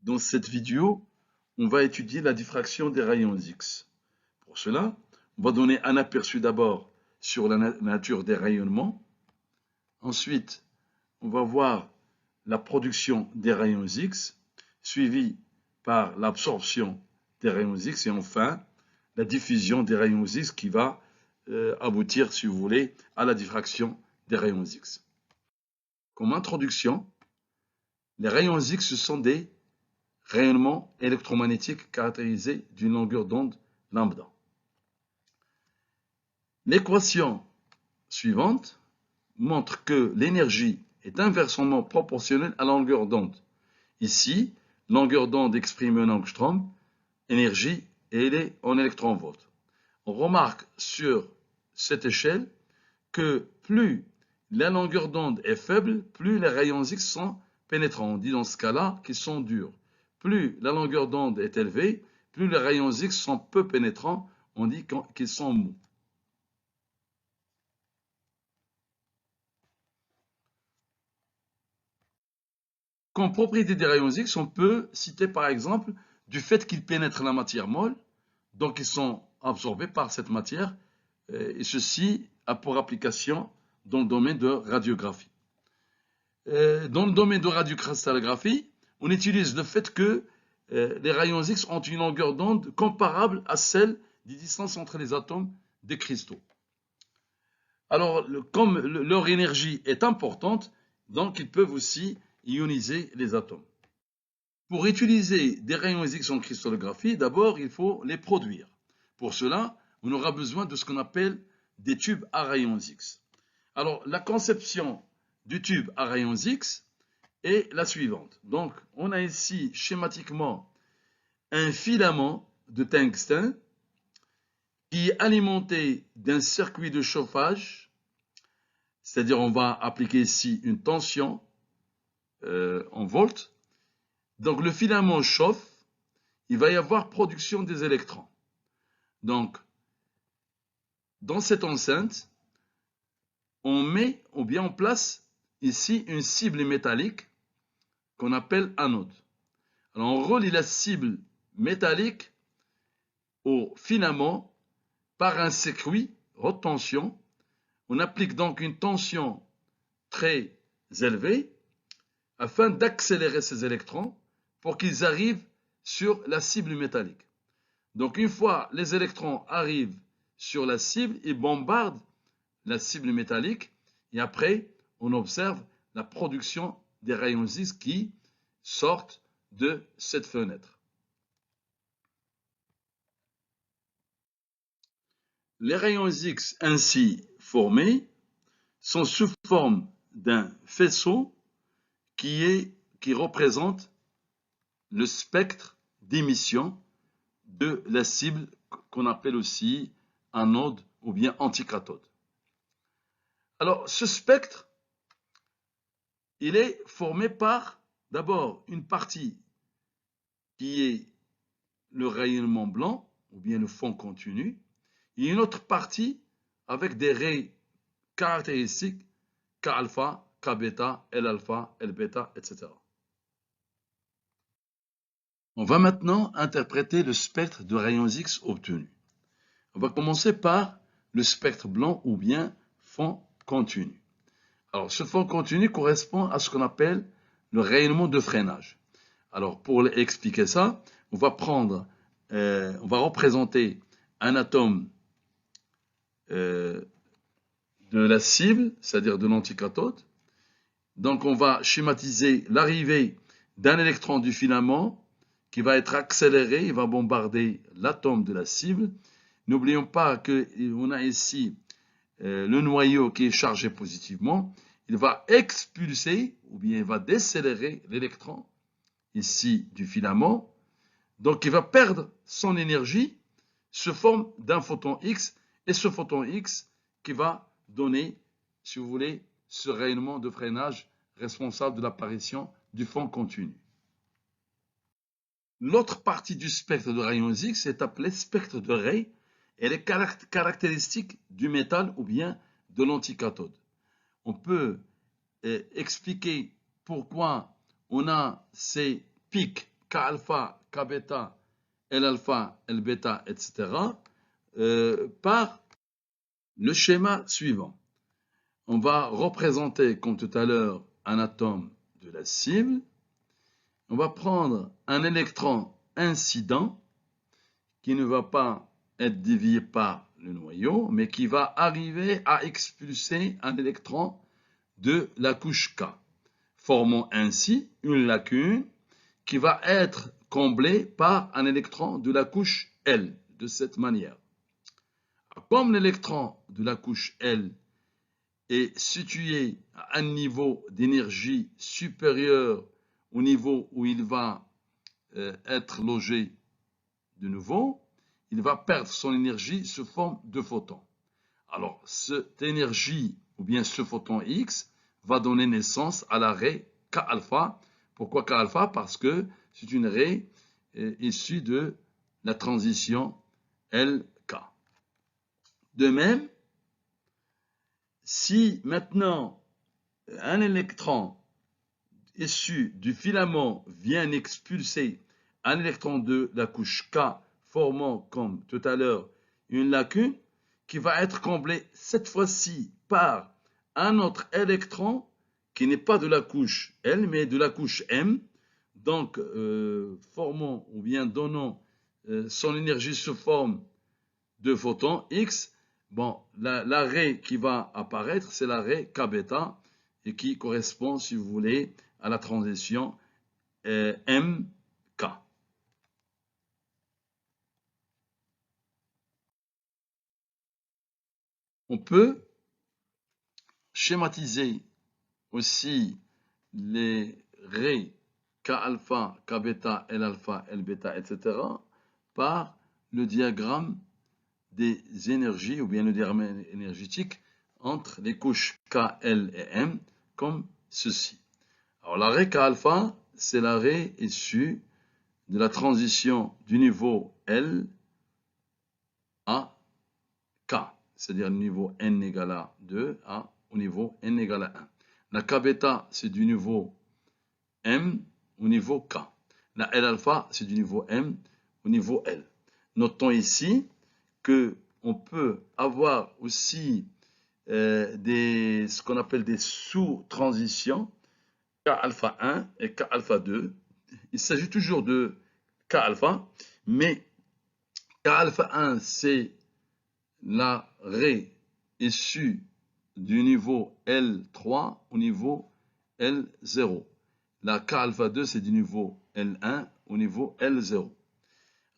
Dans cette vidéo, on va étudier la diffraction des rayons X. Pour cela, on va donner un aperçu d'abord sur la nature des rayonnements. Ensuite, on va voir la production des rayons X, suivie par l'absorption des rayons X et enfin la diffusion des rayons X qui va aboutir, si vous voulez, à la diffraction des rayons X. Comme introduction, les rayons X sont des rayonnements électromagnétiques caractérisés d'une longueur d'onde lambda. L'équation suivante montre que l'énergie est inversement proportionnelle à la longueur d'onde. Ici, longueur d'onde exprimée en angstrom, énergie, et elle est en électronvolts. On remarque sur cette échelle que plus la longueur d'onde est faible, plus les rayons X sont pénétrants. On dit dans ce cas-là qu'ils sont durs. Plus la longueur d'onde est élevée, plus les rayons X sont peu pénétrants. On dit qu'ils sont mous. Comme propriété des rayons X, on peut citer par exemple du fait qu'ils pénètrent la matière molle, donc ils sont absorbés par cette matière, et ceci a pour application dans le domaine de radiographie. Dans le domaine de radiocristallographie, on utilise le fait que les rayons X ont une longueur d'onde comparable à celle des distances entre les atomes des cristaux. Alors, comme leur énergie est importante, donc ils peuvent aussi ioniser les atomes. Pour utiliser des rayons X en cristallographie, d'abord, il faut les produire. Pour cela, on aura besoin de ce qu'on appelle des tubes à rayons X. Alors, la conception du tube à rayons X est la suivante. Donc, on a ici schématiquement un filament de tungstène qui est alimenté d'un circuit de chauffage, c'est-à-dire on va appliquer ici une tension en volts. Donc, le filament chauffe, il va y avoir production des électrons. Donc, dans cette enceinte, on met ou bien on place ici une cible métallique qu'on appelle anode. Alors, on relie la cible métallique au filament par un circuit haute tension. On applique donc une tension très élevée afin d'accélérer ces électrons pour qu'ils arrivent sur la cible métallique. Donc, une fois les électrons arrivent sur la cible, ils bombardent la cible métallique et après, on observe la production des rayons X qui sortent de cette fenêtre. Les rayons X ainsi formés sont sous forme d'un faisceau qui représente le spectre d'émission de la cible qu'on appelle aussi anode ou bien anticathode. Alors, ce spectre, il est formé par d'abord une partie qui est le rayonnement blanc ou bien le fond continu et une autre partie avec des rayons caractéristiques K-alpha, K-bêta, L-alpha, L-bêta, etc. On va maintenant interpréter le spectre de rayons X obtenu. On va commencer par le spectre blanc ou bien fond continu. Alors, ce fond continu correspond à ce qu'on appelle le rayonnement de freinage. Alors, pour expliquer ça, on va représenter un atome de la cible, c'est-à-dire de l'anticathode. Donc, on va schématiser l'arrivée d'un électron du filament qui va être accéléré, il va bombarder l'atome de la cible. N'oublions pas qu'on a ici le noyau qui est chargé positivement. Il va expulser ou bien il va décélérer l'électron ici du filament. Donc il va perdre son énergie sous forme d'un photon X et ce photon X qui va donner, si vous voulez, ce rayonnement de freinage responsable de l'apparition du fond continu. L'autre partie du spectre de rayons X est appelée spectre de Ray. Elle est caractéristique du métal ou bien de l'anticathode. On peut expliquer pourquoi on a ces pics K alpha, K bêta, L alpha, L bêta, etc. Par le schéma suivant. On va représenter, comme tout à l'heure, un atome de la cible. On va prendre un électron incident qui ne va pas être dévié par le noyau, mais qui va arriver à expulser un électron de la couche K, formant ainsi une lacune qui va être comblée par un électron de la couche L, de cette manière. Comme l'électron de la couche L est situé à un niveau d'énergie supérieur au niveau où il va être logé de nouveau, il va perdre son énergie sous forme de photon. Alors, cette énergie, ou bien ce photon X, va donner naissance à la raie K alpha. Pourquoi K alpha? Parce que c'est une raie issue de la transition LK. De même, si maintenant un électron issu du filament vient expulser un électron de la couche K, formant, comme tout à l'heure, une lacune qui va être comblée cette fois-ci par un autre électron qui n'est pas de la couche L, mais de la couche M, donc formant ou bien donnant son énergie sous forme de photon X. Bon, la raie qui va apparaître, c'est la raie K bêta, et qui correspond, si vous voulez, à la transition MK. On peut schématiser aussi les raies K alpha, K bêta, L alpha, L bêta, etc. par le diagramme des énergies ou bien le diagramme énergétique entre les couches K, L et M comme ceci. Alors la raie K alpha, c'est la raie issue de la transition du niveau L à K, c'est-à-dire le niveau N égale à 2 au niveau N égale à 1. La K bêta, c'est du niveau M au niveau K. La L alpha, c'est du niveau M au niveau L. Notons ici qu'on peut avoir aussi ce qu'on appelle des sous-transitions, K alpha 1 et K alpha 2. Il s'agit toujours de K alpha, mais K alpha 1, c'est la raie issue du niveau L3 au niveau L0. La K alpha 2, c'est du niveau L1 au niveau L0.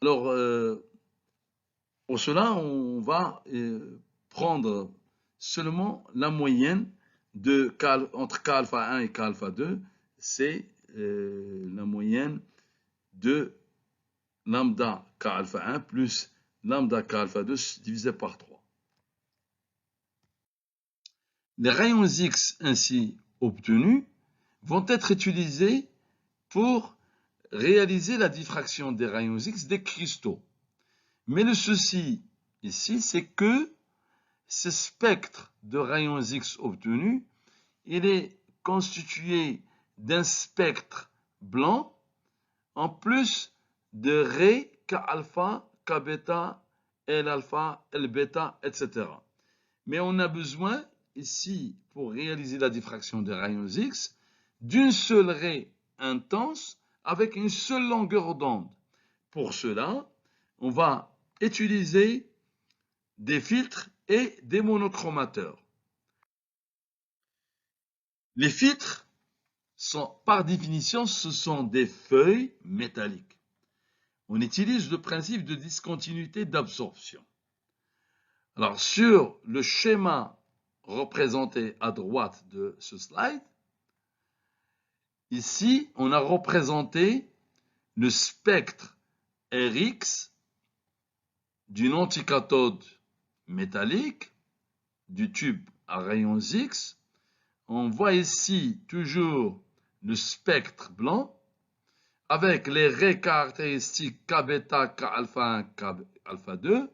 Alors, pour cela, on va prendre seulement la moyenne entre K alpha 1 et K alpha 2, c'est la moyenne de lambda K alpha 1 plus lambda K alpha 2 divisé par 3. Les rayons X ainsi obtenus vont être utilisés pour réaliser la diffraction des rayons X des cristaux. Mais le souci ici, c'est que ce spectre de rayons X obtenus, il est constitué d'un spectre blanc en plus de raies K alpha, K bêta, L alpha, L bêta, etc. Mais on a besoin ici, pour réaliser la diffraction des rayons X, d'une seule raie intense avec une seule longueur d'onde. Pour cela, on va utiliser des filtres et des monochromateurs. Les filtres sont, par définition, ce sont des feuilles métalliques. On utilise le principe de discontinuité d'absorption. Alors, sur le schéma représenté à droite de ce slide, ici, on a représenté le spectre Rx d'une anticathode métallique du tube à rayons X. On voit ici toujours le spectre blanc avec les raies caractéristiques K bêta, K alpha 1, K alpha 2.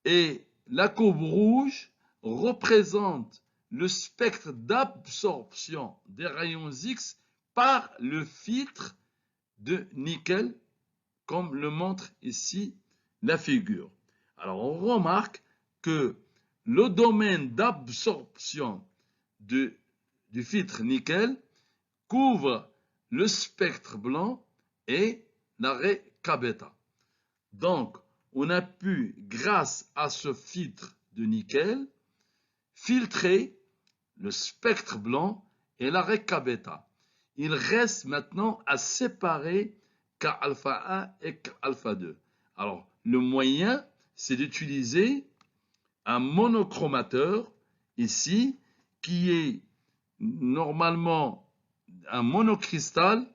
Et la courbe rouge représente le spectre d'absorption des rayons X par le filtre de nickel, comme le montre ici la figure. Alors, on remarque que le domaine d'absorption du filtre nickel couvre le spectre blanc et l'arrêt K-bêta. Donc, on a pu, grâce à ce filtre de nickel, filtrer le spectre blanc et l'arrêt K-bêta. Il reste maintenant à séparer K-alpha 1 et K-alpha 2. Alors, le moyen, c'est d'utiliser un monochromateur ici, qui est normalement un monocristal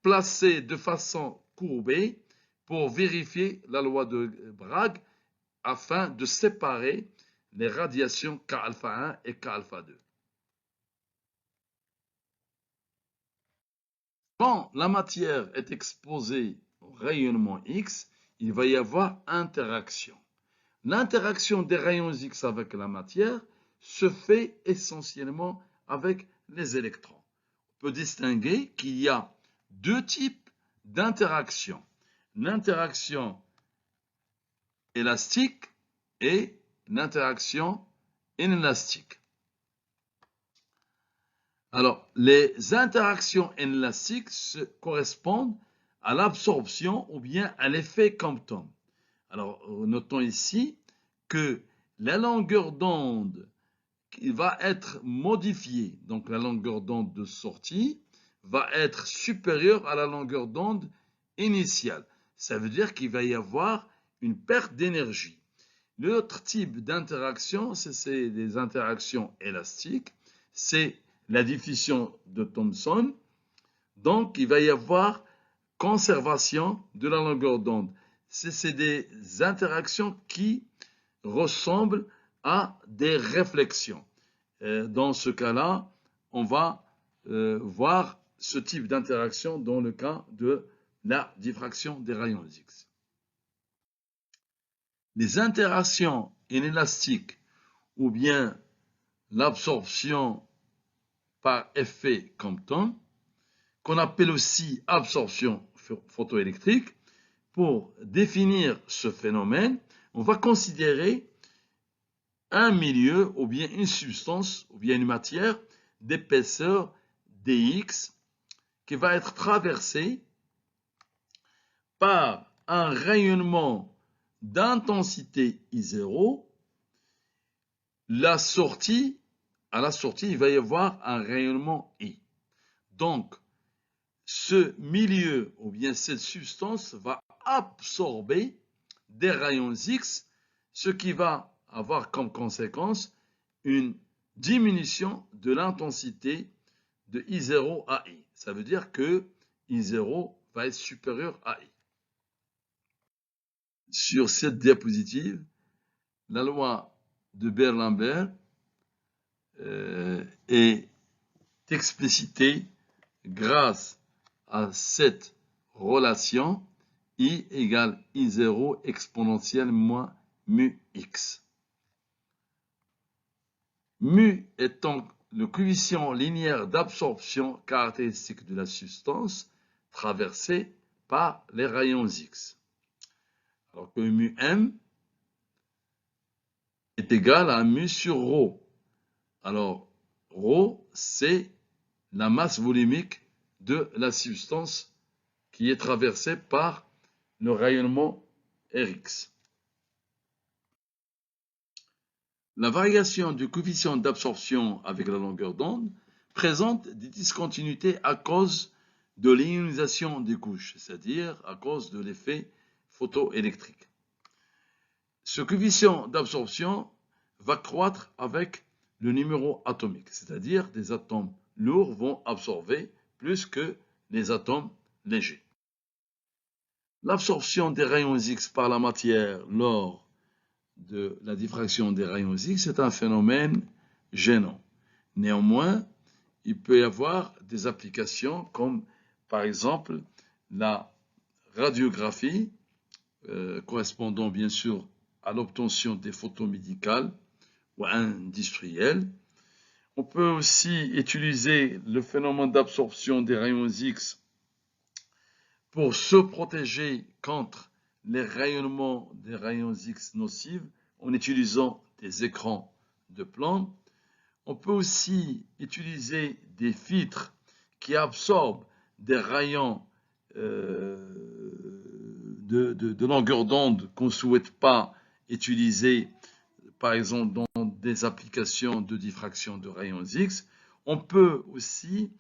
placé de façon courbée pour vérifier la loi de Bragg afin de séparer les radiations K-alpha 1 et K-alpha 2. Quand la matière est exposée au rayonnement X, il va y avoir interaction. L'interaction des rayons X avec la matière se fait essentiellement avec les électrons. On peut distinguer qu'il y a deux types d'interactions. L'interaction élastique et l'interaction inélastique. Alors, les interactions inélastiques correspondent à l'absorption ou bien à l'effet Compton. Alors, notons ici que la longueur d'onde qui va être modifiée, donc la longueur d'onde de sortie, va être supérieure à la longueur d'onde initiale. Ça veut dire qu'il va y avoir une perte d'énergie. L'autre type d'interaction, c'est des interactions élastiques. C'est la diffusion de Thomson. Donc, il va y avoir conservation de la longueur d'onde. C'est des interactions qui ressemblent à des réflexions. Dans ce cas-là, on va voir ce type d'interaction dans le cas de la diffraction des rayons X. Les interactions inélastiques ou bien l'absorption par effet Compton, qu'on appelle aussi absorption photoélectrique, pour définir ce phénomène, on va considérer un milieu ou bien une substance ou bien une matière d'épaisseur dx qui va être traversée par un rayonnement d'intensité I0. À la sortie, il va y avoir un rayonnement I. Donc, ce milieu ou bien cette substance va absorber des rayons X, ce qui va avoir comme conséquence une diminution de l'intensité de I0 à I. Ça veut dire que I0 va être supérieur à I. Sur cette diapositive, la loi de Beer-Lambert est explicitée grâce à cette relation I égale I0 exponentielle moins mu x. Mu étant le coefficient linéaire d'absorption caractéristique de la substance traversée par les rayons X. Alors que mu m est égal à mu sur ρ. Alors, ρ, c'est la masse volumique de la substance qui est traversée par le rayonnement Rx. La variation du coefficient d'absorption avec la longueur d'onde présente des discontinuités à cause de l'ionisation des couches, c'est-à-dire à cause de l'effet photoélectrique. Ce coefficient d'absorption va croître avec le numéro atomique, c'est-à-dire des atomes lourds vont absorber plus que les atomes légers. L'absorption des rayons X par la matière lors de la diffraction des rayons X est un phénomène gênant. Néanmoins, il peut y avoir des applications comme par exemple la radiographie, correspondant bien sûr à l'obtention des photos médicales ou industrielles. On peut aussi utiliser le phénomène d'absorption des rayons X pour se protéger contre les rayonnements des rayons X nocifs en utilisant des écrans de plomb. On peut aussi utiliser des filtres qui absorbent des rayons de longueur d'onde qu'on ne souhaite pas utiliser, par exemple dans des applications de diffraction de rayons X. On peut aussi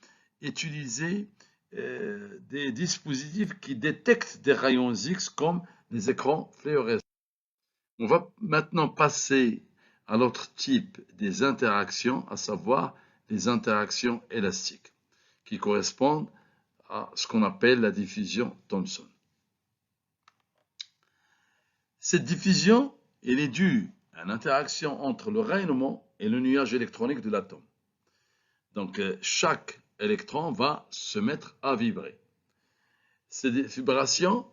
utiliser des dispositifs qui détectent des rayons X comme les écrans fluorescents. On va maintenant passer à l'autre type des interactions, à savoir les interactions élastiques, qui correspondent à ce qu'on appelle la diffusion Thomson. Cette diffusion, elle est due à l'interaction entre le rayonnement et le nuage électronique de l'atome. Donc, chaque électron va se mettre à vibrer. Ces vibrations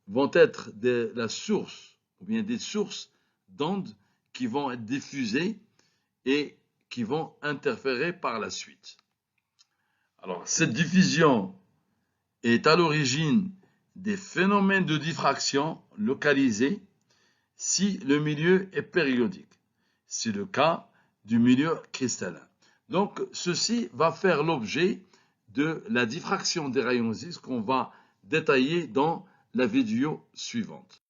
vont être la source, ou bien des sources d'ondes qui vont être diffusées et qui vont interférer par la suite. Alors, cette diffusion est à l'origine des phénomènes de diffraction localisés si le milieu est périodique. C'est le cas du milieu cristallin. Donc, ceci va faire l'objet de la diffraction des rayons X qu'on va détailler dans la vidéo suivante.